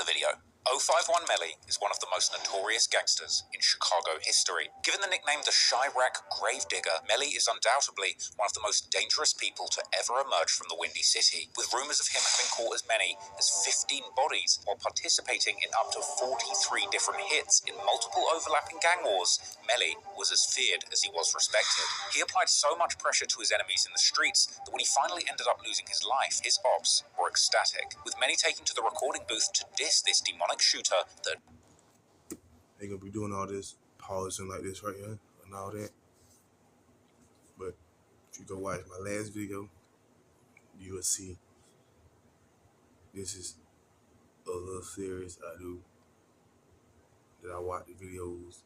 the video. 051 Melly is one of the most notorious gangsters in Chicago history. Given the nickname the Chirac Gravedigger, Melly is undoubtedly one of the most dangerous people to ever emerge from the Windy City, with rumors of him having caught as many as 15 bodies while participating in up to 43 different hits in multiple overlapping gang wars. Melly was as feared as he was respected. He applied so much pressure to his enemies in the streets that when he finally ended up losing his life, his ops were ecstatic, with many taking to the recording booth to diss this demonic shooter that ain't gonna be doing all this polishing like this right here and all that. But if you go watch my last video, you will see this is a little series I do that I watch the videos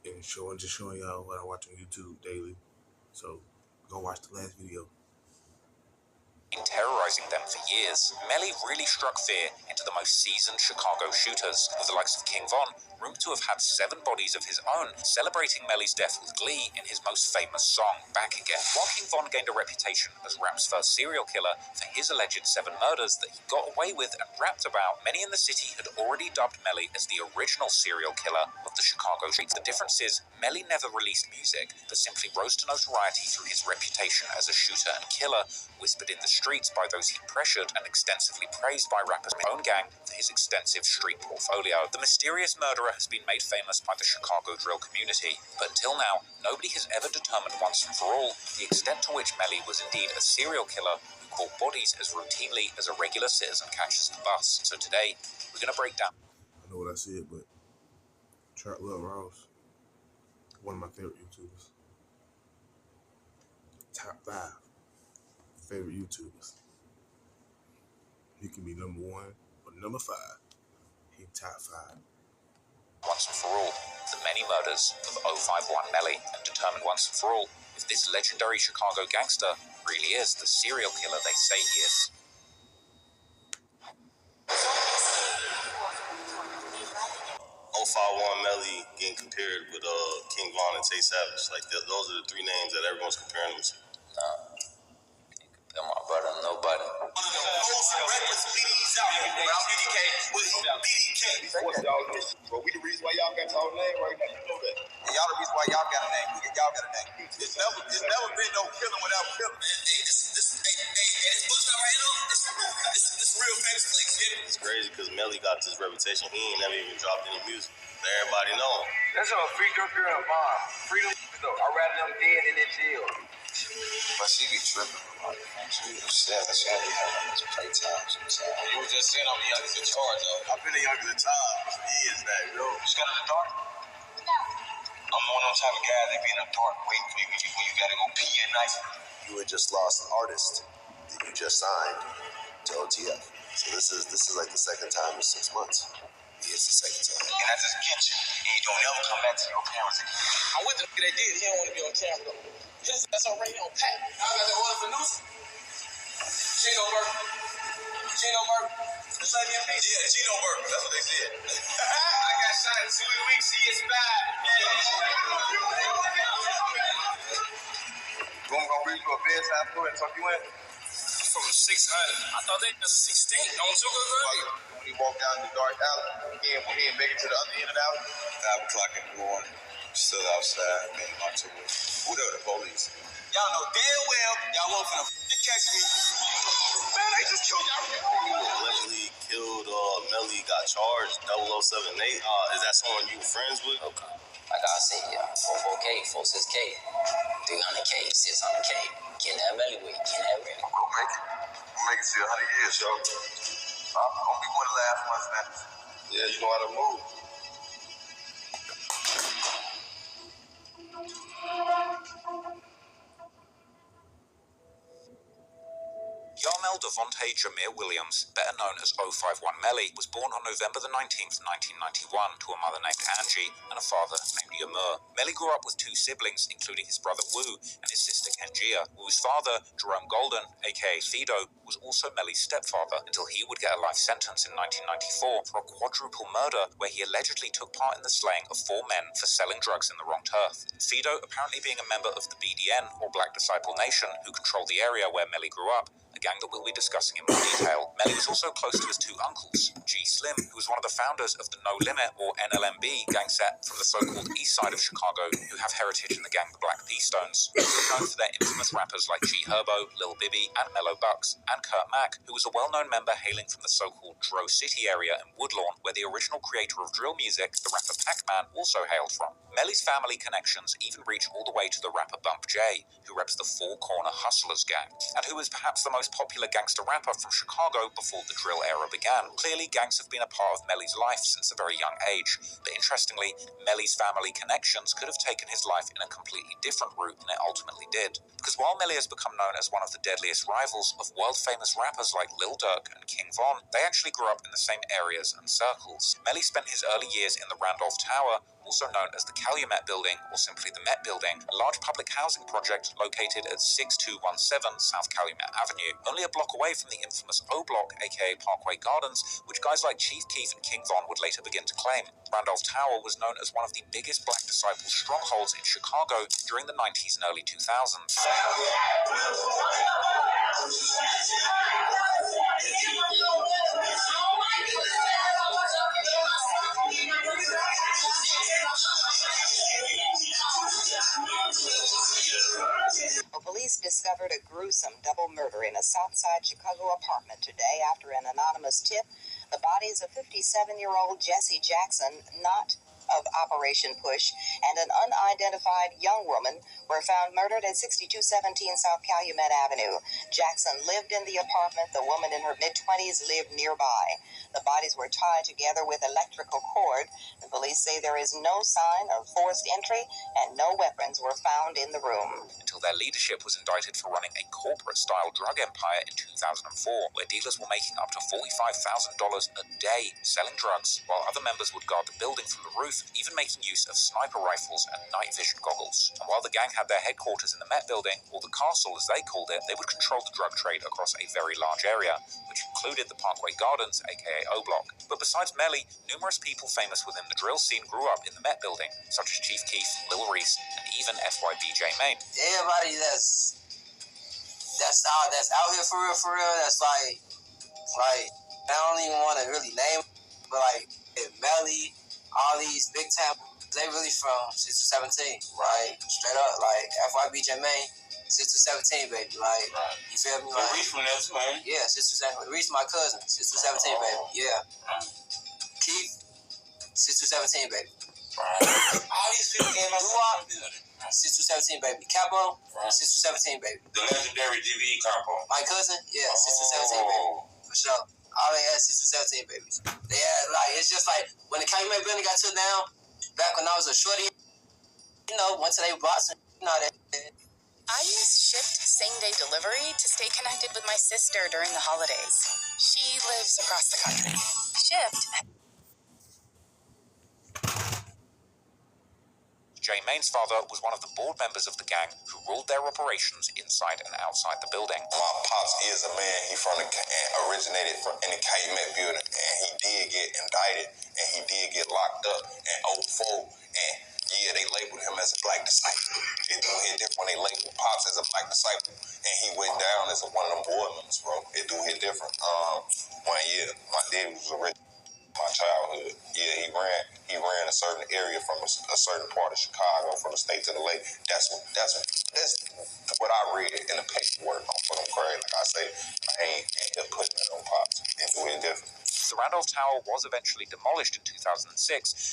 and just showing y'all what I watch on YouTube daily. So go watch the last video. Terrorizing them for years. Melly really struck fear into the most seasoned Chicago shooters, with the likes of King Von rumored to have had 7 bodies of his own, celebrating Melly's death with glee in his most famous song, Back Again. While King Von gained a reputation as rap's first serial killer for his alleged 7 murders that he got away with and rapped about, many in the city had already dubbed Melly as the original serial killer of the Chicago streets. The difference is, Melly never released music, but simply rose to notoriety through his reputation as a shooter and killer, whispered in the streets by those he pressured and extensively praised by rappers in his own gang for his extensive street portfolio. The mysterious murderer has been made famous by the Chicago drill community, but until now, nobody has ever determined once and for all the extent to which Melly was indeed a serial killer who caught bodies as routinely as a regular citizen catches the bus. So today, we're going to break down. I know what I said, but Trap Love Ross, one of my favorite YouTubers. Top 5 favorite YouTubers. He can be number 1 or number 5. He top 5. Once and for all, the many murders of 051 Melly, and determine once and for all if this legendary Chicago gangster really is the serial killer they say he is. 051 Melly getting compared with King Von and Tay Savage. Like those are the 3 names that everyone's comparing them to. Nah, my brother, nobody. One of the most reckless BDs out here. BDK with BDK. What's y'all name? Bro, we the reason why y'all got y'all name right now. You know that. And y'all the reason why y'all got a name. Y'all got a name. It's never been no killing without killing. Hey, this bush right here, this real famous place. Yeah. It's crazy because Melly got this reputation. He ain't never even dropped any music. Everybody know him. That's all free your girl, mom. Freedom. I'd rather them dead than in jail. But she be tripping. She be upset. She had to have much playtime. You was just saying I'm the youngest in charge, though. I've been the youngest in time. Years now, yo. You got in the dark? No. I'm one of those type of guys that be in the dark waiting for you when you gotta go pee at night. You had just lost an artist that you just signed to OTF. So this is like the second time in 6 months. Yeah, it's the second time. And I just get you. And you don't ever come back to your parents again. I went to they did. He don't want to be on camera. That's already on pat. I got that one for news. Gino Burke. That's like him. Yeah, Gino Burke. That's what they said. I got shot in 2 weeks. He is bad. You want me to read you a bedtime story and tuck you in? From 600. I thought they was 16. On Sugar Grove. When he walked down the dark alley, he ain't make it to the other end of the alley. 5 o'clock in the morning. Still outside, man. Whatever the police. Y'all know damn well y'all won't finna catch me. Man, they just killed y'all. Allegedly killed Melly, got charged 0078. Is that someone you were friends with? Okay. Like I said, yeah, 44K, 46K, 300K, 600K. Getting that Melly with, getting that ring. We'll make it. We'll make it to 100 years, yo. I'm gonna be one of the last ones, man. Yeah, you know how to move. Yarmel Devontae Jameer Williams, better known as 051 Melly, was born on November the 19th, 1991, to a mother named Angie and a father named Yamur. Melly grew up with 2 siblings, including his brother Wu and his sister Kenjia. Wu's father, Jerome Golden, aka Fido, was also Melly's stepfather until he would get a life sentence in 1994 for a quadruple murder where he allegedly took part in the slaying of 4 men for selling drugs in the wrong turf. Fido, apparently being a member of the BDN, or Black Disciple Nation, who controlled the area where Melly grew up, a gang that we'll be discussing in more detail. Melly was also close to his two uncles, G Slim, who was one of the founders of the No Limit, or NLMB, gang set from the so-called east side of Chicago, who have heritage in the gang the Black P Stones. They were known for their infamous rappers like G Herbo, Lil Bibby, and Mellow Bucks, and Kurt Mack, who was a well-known member hailing from the so-called Dro City area in Woodlawn, where the original creator of drill music, the rapper Pac-Man, also hailed from. Melly's family connections even reach all the way to the rapper Bump J, who reps the Four Corner Hustlers gang, and who was perhaps the most popular gangster rapper from Chicago before the drill era began. Clearly, gangs have been a part of Melly's life since a very young age, but interestingly, Melly's family connections could have taken his life in a completely different route than it ultimately did. Because while Melly has become known as one of the deadliest rivals of world-famous rappers like Lil Durk and King Von, they actually grew up in the same areas and circles. Melly spent his early years in the Randolph Tower, also known as the Calumet Building, or simply the Met Building, a large public housing project located at 6217 South Calumet Avenue, only a block away from the infamous O Block, aka Parkway Gardens, which guys like Chief Keef and King Von would later begin to claim. Randolph Tower was known as one of the biggest Black Disciple strongholds in Chicago during the 90s and early 2000s. Police discovered a gruesome double murder in a Southside Chicago apartment today after an anonymous tip. The bodies of 57-year-old Jesse Jackson, not of Operation Push, and an unidentified young woman were found murdered at 6217 South Calumet Avenue. Jackson lived in the apartment. The woman in her mid-20s lived nearby. The bodies were tied together with electrical cord. The police say there is no sign of forced entry and no weapons were found in the room. Until their leadership was indicted for running a corporate-style drug empire in 2004, where dealers were making up to $45,000 a day selling drugs, while other members would guard the building from the roof, even making use of sniper rifles and night vision goggles. And while the gang had their headquarters in the Met Building, or the castle as they called it, they would control the drug trade across a very large area, which included the Parkway Gardens, aka O Block. But besides Melly, numerous people famous within the drill scene grew up in the Met Building, such as Chief Keef, Lil Reese, and even FYBJ Maine. Everybody that's out here for real, that's like I don't even want to really name, but like Melly, all these big time, they really from 6 to 17, right? Straight up, like FYBJ Maine, 6 to 17, baby, like, you feel me? Like, Reese from that too, man. yeah, 6 to 17. Reese, my cousin, 6 to 17, baby, yeah. Keith, 6 to 17, baby. All these people came out 6 to 17, baby. Capo, 6 to 17, baby. the legendary GVE Capo. My cousin, yeah, 6 to 17, baby. For sure. All they had 6 to 17 babies. They had, like, it's just like when the Calumet Building got took down, back when I was a shorty, you know, went to their box and, you know, that. I use Shift same-day delivery to stay connected with my sister during the holidays. She lives across the country. Shift. Jay Maine's father was one of the board members of the gang who ruled their operations inside and outside the building. My pops is a man. He originated in the Calumet Building, and he did get indicted, and he did get locked up in 04, and yeah, they labeled him as a Black disciple. It do hit different when they labeled Pops as a Black disciple, and he went down as one of them board members, bro. It do hit different. One year, my dad was original. My childhood, yeah, he ran a certain area from a certain part of Chicago, from the state to the lake. That's what I read in the paperwork. I'm putting crazy. Like I say, I ain't end up putting it on Pops. It's really different. The Randolph Tower was eventually demolished in 2006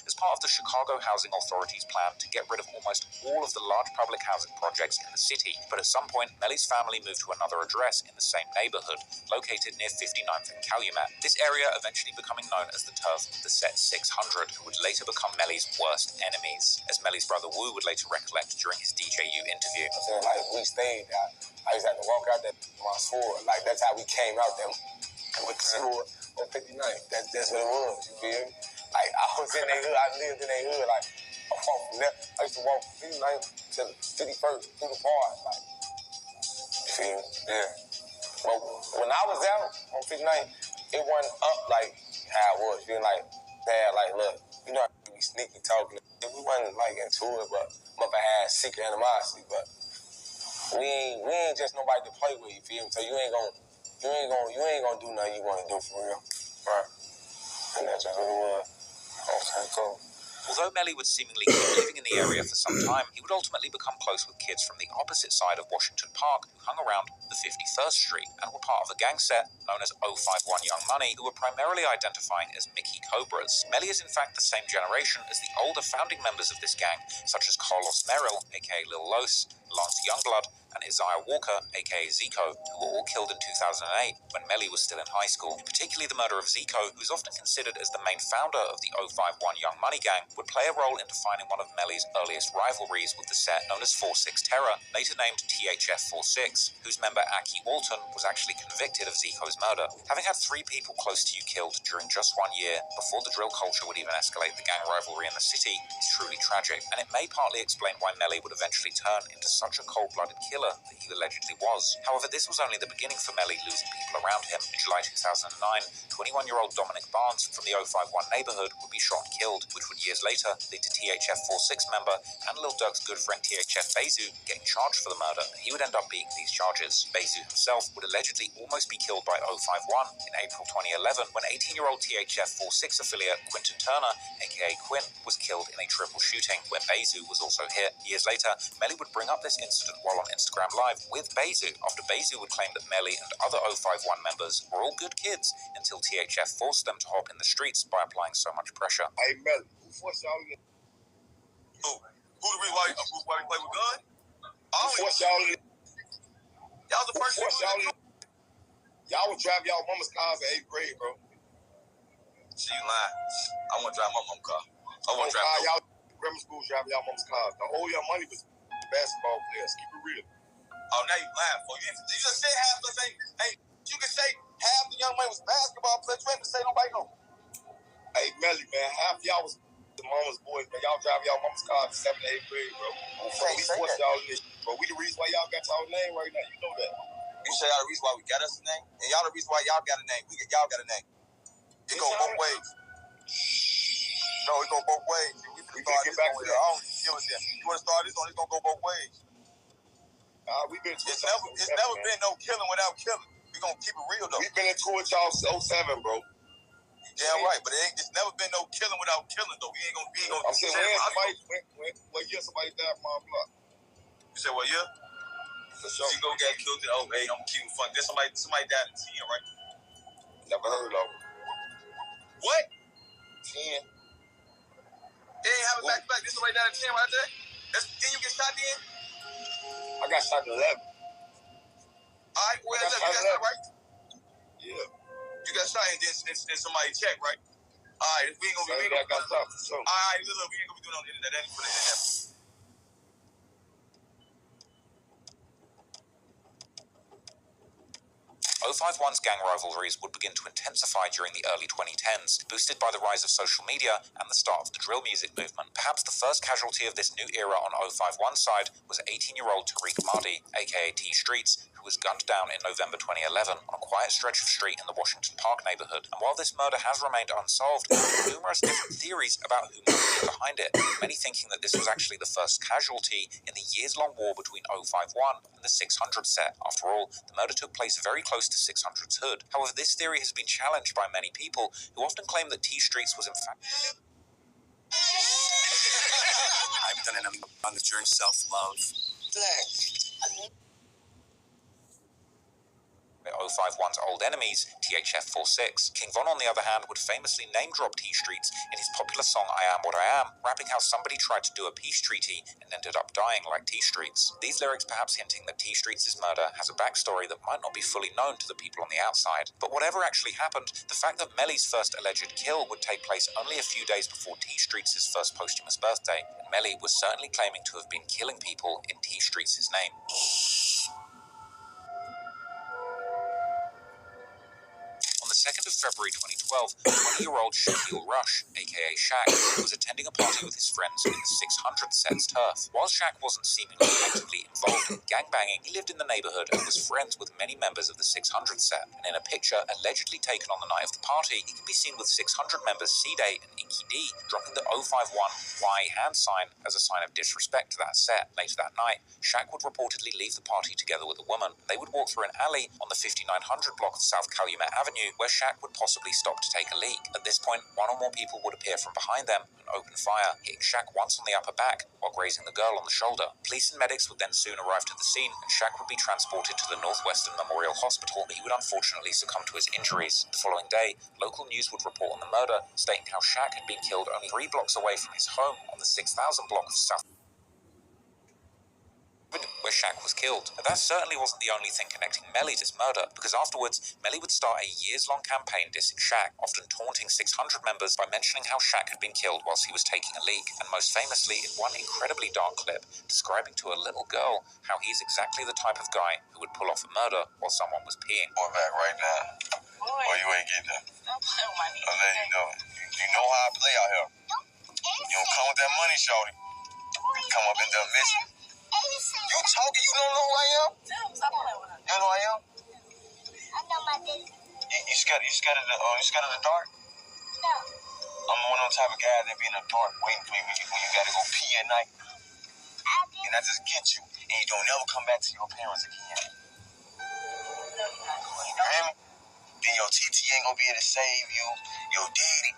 as part of the Chicago Housing Authority's plan to get rid of almost all of the large public housing projects in the city. But at some point, Melly's family moved to another address in the same neighborhood, located near 59th and Calumet. This area eventually becoming known as the turf of the Set 600, who would later become Melly's worst enemies, as Melly's brother Wu would later recollect during his DJU interview. So, like, we stayed out. I used to have to walk out that my sword. Like, that's how we came out there with the sword on 59th. That's what it was, you feel me? Like, I was in their hood. I lived in their hood. Like, I used to walk from 59th to 51st through the park. Like, you feel me? Yeah. But when I was out on 59th, it wasn't up like how it was. You know, like, bad, like, look, you know, we sneaky talking. We wasn't, like, into it, but mother had secret animosity. But we ain't just nobody to play with, you feel me? So you ain't gonna You ain't gonna do nothing you want to do for real. Right. And that's just what it was. Okay, cool. Although Melly would seemingly keep living in the area for some time, he would ultimately become close with kids from the opposite side of Washington Park who hung around the 51st Street and were part of a gang set known as 051 Young Money, who were primarily identifying as Mickey Cobras. Melly is in fact the same generation as the older founding members of this gang, such as Carlos Merrill, aka Lil Los, Lance Youngblood, and Isaiah Walker, aka Zico, who were all killed in 2008 when Melly was still in high school. Particularly the murder of Zico, who is often considered as the main founder of the 051 Young Money gang, would play a role in defining one of Melly's earliest rivalries with the set known as 4-6 Terror, later named THF 46, whose member Aki Walton was actually convicted of Zico's murder. Having had 3 people close to you killed during just 1 year, before the drill culture would even escalate the gang rivalry in the city, is truly tragic, and it may partly explain why Melly would eventually turn into such a cold-blooded killer that he allegedly was. However, this was only the beginning for Melly losing people around him. In July 2009, 21-year-old Dominic Barnes from the 051 neighborhood would be shot and killed, which would years later lead to THF 46 member and Lil Durk's good friend THF Bezu getting charged for the murder, and he would end up beating these charges. Bezu himself would allegedly almost be killed by 051 in April 2011 when 18-year-old THF 46 affiliate Quinton Turner, aka Quinn, was killed in a triple shooting, where Bezu was also hit. Years later, Melly would bring up this incident while on Instagram Live with Bezu, after Bezu would claim that Melly and other 051 members were all good kids until THF forced them to hop in the streets by applying so much pressure. Hey, Melly, who forced y'all in? Who the reason why we play with guns? Who forced y'all in? Y'all the first y'all in? Y'all would drive y'all mama's cars in 8th grade, bro. See, you lying. I want to drive my mom's car. I want to drive y'all grammar school driving y'all mama's cars. The whole Young Money was basketball players. Keep it real. Oh, now you lying for you. You just say half the thing. Hey, you can say half the Young Money was basketball players. You ain't gonna say nobody know. Hey, Melly, man, half y'all was the mama's boys, man. Y'all drive y'all mama's cars in 7th and 8th grade, bro. We forced y'all in this, bro. We the reason why y'all got y'all name right now. You know that. You say y'all the reason why we got us a name, and y'all the reason why y'all got a name. Y'all got a name. It go both ways. No, it go both ways. We can get back to that. I don't give a damn. You want to start this on? It's gonna go both ways. We've been. It's never been no killing without killing. We gonna keep it real though. We've been into it y'all 07, bro. Damn right, but it's never been no killing without killing though. We ain't gonna. I'm saying what year somebody died from our block? You said what year? For sure. She go get killed in 08. I'm gonna keep it fun. Then somebody died in 10, right? Never heard of it. What? 10. They ain't have it back to back. This somebody died in 10 right there. Then you get shot then? I got shot in 11. Alright, well, you got shot, right? Yeah. You got shot and then somebody checked, right? Alright, we ain't gonna be got shot for sure. Alright, look, we ain't gonna be doing on the internet. That ain't for the internet. 051's gang rivalries would begin to intensify during the early 2010s, boosted by the rise of social media and the start of the drill music movement. Perhaps the first casualty of this new era on 051's side was 18-year-old Tariq Mahdi, aka T Streets, who was gunned down in November 2011 on a quiet stretch of street in the Washington Park neighborhood. And while this murder has remained unsolved, there are numerous different theories about who might be behind it, many thinking that this was actually the first casualty in the years-long war between 051 and the 600 set. After all, the murder took place very close to 600's hood. However, this theory has been challenged by many people who often claim that T Streets was in fact... I've done it on the journey self-love. 051's old enemies, THF 46. King Von, on the other hand, would famously name-drop T Streets in his popular song I Am What I Am, rapping how somebody tried to do a peace treaty and ended up dying like T Streets. These lyrics perhaps hinting that T Streets' murder has a backstory that might not be fully known to the people on the outside. But whatever actually happened, the fact that Melly's first alleged kill would take place only a few days before T Streets' first posthumous birthday, and Melly was certainly claiming to have been killing people in T Streets' name. On the 2nd of February 2012, 20-year-old Shaquille Rush, aka Shaq, was attending a party with his friends in the 600 set's turf. While Shaq wasn't seemingly actively involved in gangbanging, he lived in the neighborhood and was friends with many members of the 600 set. And in a picture allegedly taken on the night of the party, he can be seen with 600 members C-Day and Inky D dropping the 051Y hand sign as a sign of disrespect to that set. Later that night, Shaq would reportedly leave the party together with a woman. They would walk through an alley on the 5900 block of South Calumet Avenue, where Shaq would possibly stop to take a leak. At this point, one or more people would appear from behind them and open fire, hitting Shaq once on the upper back while grazing the girl on the shoulder. Police and medics would then soon arrive to the scene, and Shaq would be transported to the Northwestern Memorial Hospital, but he would unfortunately succumb to his injuries. The following day, local news would report on the murder, stating how Shaq had been killed only 3 blocks away from his home on the 6000 block of South where Shaq was killed. But that certainly wasn't the only thing connecting Melly to his murder, because afterwards, Melly would start a years-long campaign dissing Shaq, often taunting 600 members by mentioning how Shaq had been killed whilst he was taking a leak, and most famously in one incredibly dark clip, describing to a little girl how he's exactly the type of guy who would pull off a murder while someone was peeing. Boy, back right now. Boy, you ain't getting that. Don't play with my knee. I'll let you know. You know how I play out here. You don't come with that money, shorty. Come up in there missing. You talking? You don't know who I am? Stop playing with her. You know who I am? I know my daddy. You scared of the dark? No. I'm one of those type of guys that be in the dark waiting for you when you gotta go pee at night. And I just get you, and you don't ever come back to your parents again. You hear me? Then your TT ain't gonna be able to save you. Your daddy,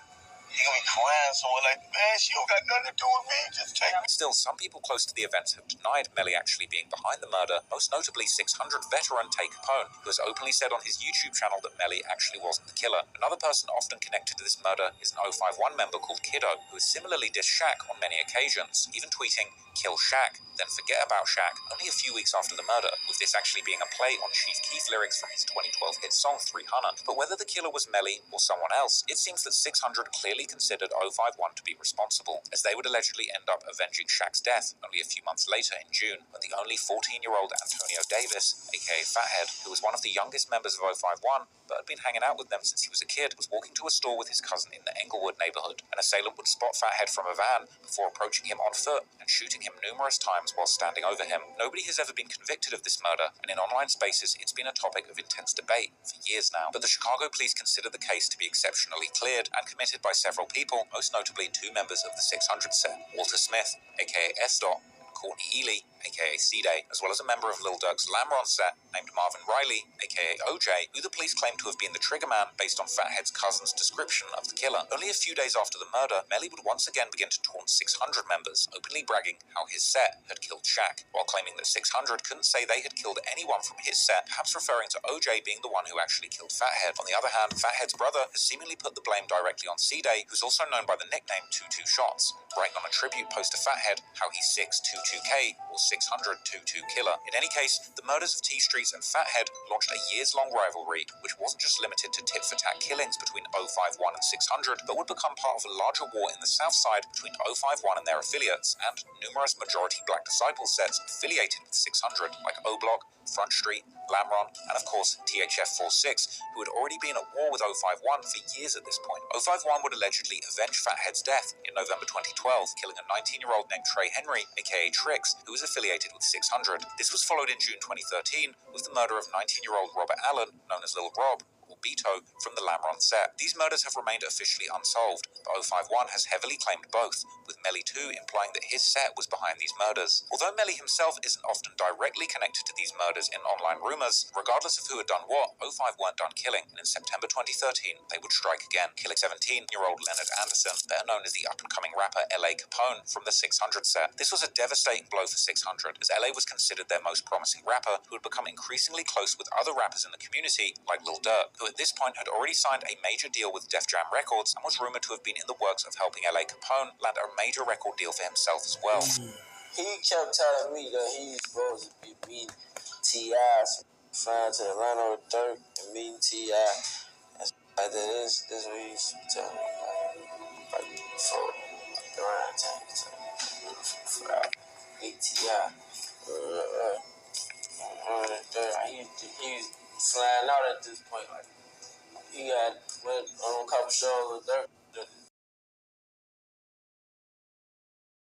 he gonna be crying somewhere like, man, she don't got nothing to do with me. Just take me. Still, some people close to the events have denied Melly actually being behind the murder, most notably 600 veteran Tay Capone, who has openly said on his YouTube channel that Melly actually wasn't the killer. Another person often connected to this murder is an 051 member called Kiddo, who has similarly dissed Shaq on many occasions, even tweeting, "Kill Shaq, then forget about Shaq," only a few weeks after the murder, with this actually being a play on Chief Keef lyrics from his 2012 hit song 300. But whether the killer was Melly or someone else, it seems that 600 clearly considered 051 to be responsible, as they would allegedly end up avenging Shaq's death only a few months later in June, when the only 14-year-old Antonio Davis, aka Fathead, who was one of the youngest members of 051 but had been hanging out with them since he was a kid, was walking to a store with his cousin in the Englewood neighborhood. An assailant would spot Fathead from a van before approaching him on foot and shooting him numerous times while standing over him. Nobody has ever been convicted of this murder, and in online spaces it's been a topic of intense debate for years now. But the Chicago police consider the case to be exceptionally cleared and committed by several people, most notably 2 members of the 600 set, Walter Smith, aka S-Dot, Courtney Ely, aka C-Day, as well as a member of Lil Durk's Lamron set named Marvin Riley, aka OJ, who the police claim to have been the trigger man based on Fathead's cousin's description of the killer. Only a few days after the murder, Melly would once again begin to taunt 600 members, openly bragging how his set had killed Shaq, while claiming that 600 couldn't say they had killed anyone from his set, perhaps referring to OJ being the one who actually killed Fathead. On the other hand, Fathead's brother has seemingly put the blame directly on C-Day, who's also known by the nickname 22 Shots, writing on a tribute post to Fathead how he's 622K, or 600-22 killer. In any case, the murders of T Streets and Fathead launched a years-long rivalry, which wasn't just limited to tit-for-tat killings between 051 and 600, but would become part of a larger war in the South Side between 051 and their affiliates, and numerous majority black disciple sets affiliated with 600, like O-Block, Front Street, Lamron, and of course THF-46, who had already been at war with 051 for years at this point. 051 would allegedly avenge Fathead's death in November 2012, killing a 19-year-old named Trey Henry, aka Trix, who was affiliated with 600. This was followed in June 2013 with the murder of 19-year-old Robert Allen, known as Lil Rob, or Beto, from the Lamron set. These murders have remained officially unsolved, but 051 has heavily claimed both, with Melly too implying that his set was behind these murders. Although Melly himself isn't often directly connected to these murders in online rumors, regardless of who had done what, 05 weren't done killing, and in September 2013, they would strike again, killing 17-year-old Leonard Anderson, better known as the up-and-coming rapper L.A. Capone from the 600 set. This was a devastating blow for 600, as L.A. was considered their most promising rapper, who had become increasingly close with other rappers in the community, like Lil Durk, who at this point had already signed a major deal with Def Jam Records and was rumored to have been in the works of helping L.A. Capone land a major record deal for himself as well. He kept telling me that he's supposed to be meeting T.I., flying to Atlanta with Durk and meeting T.I. And like that. This is what he used to tell me, like before, around time, for meet T.I. He was flying out at this point, like, he he had went on a couple shows with Dirk.